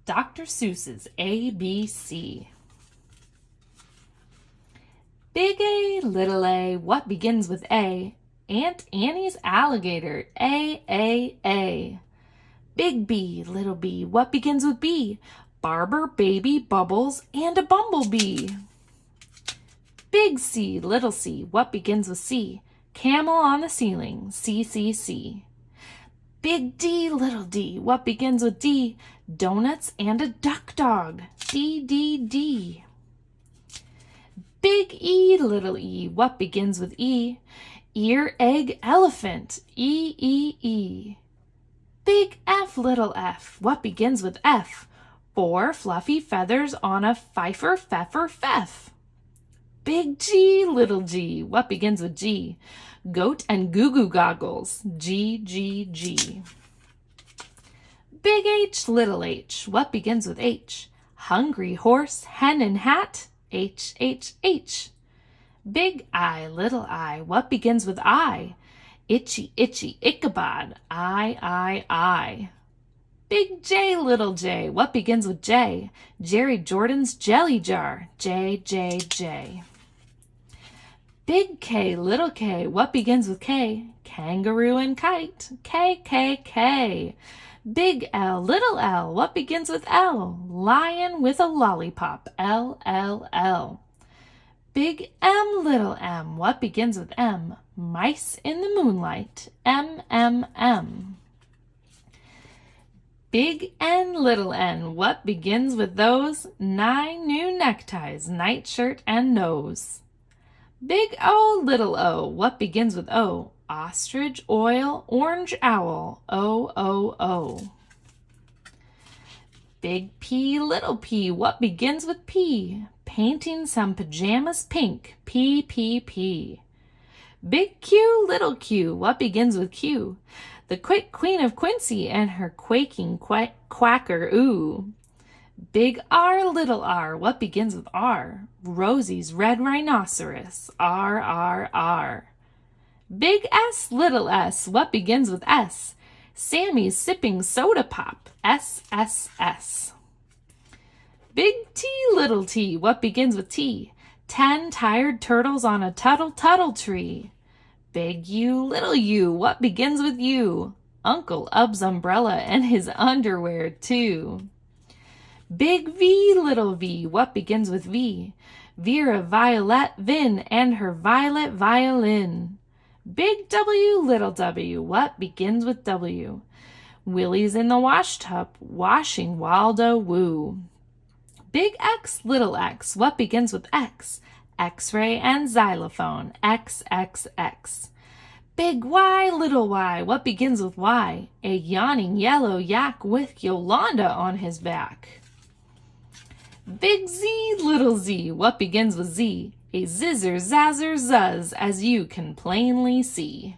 Dr. Seuss's ABC. Big A, little a, what begins with A? Aunt Annie's alligator, A. Big B, little b, what begins with B? Barber, baby, bubbles, and a bumblebee. Big C, little c, what begins with C? Camel on the ceiling, C. Big D, little d, what begins with D? Donuts and a duck dog, D. Big E, little e, what begins with E? Ear, egg, elephant, E. Big F, little f, what begins with F? 4 fluffy feathers on a fifer, feff. Big G, little g, what begins with G? Goat and goo goggles, G. Big H, little h, what begins with H? Hungry horse, hen and hat, H. Big I, little I, what begins with I? Itchy, Ichabod, I. Big J, little j, what begins with J? Jerry Jordan's jelly jar, J. Big K, little k, what begins with K? Kangaroo and kite, K. Big L, little l, what begins with L? Lion with a lollipop, L. Big M, little m, what begins with M? Mice in the moonlight, M. Big N, little n, what begins with those? 9 new neckties, nightshirt and nose. Big O, little o, what begins with O? Ostrich, oil, orange owl, O. Big P, little p, what begins with P? Painting some pajamas pink, P. Big Q, little q, what begins with Q? The quick Queen of Quincy and her quaking quacker, ooh. Big R, little r, what begins with R? Rosie's red rhinoceros, R. Big S, little s, what begins with S? Sammy's sipping soda pop, S. Big T, little t, what begins with T? 10 tired turtles on a tuttle tree. Big U, little u, what begins with U? Uncle Ub's umbrella and his underwear too. Big V, little v, what begins with V? Vera Violet Vin and her violet violin. Big W, little w, what begins with W? Willie's in the wash tub, washing Waldo Woo. Big X, little x, what begins with X? X-ray and xylophone, X. Big Y, little y, what begins with Y? A yawning yellow yak with Yolanda on his back. Big Z, little z, what begins with Z? A zizzer, zazzer, zuzz, as you can plainly see.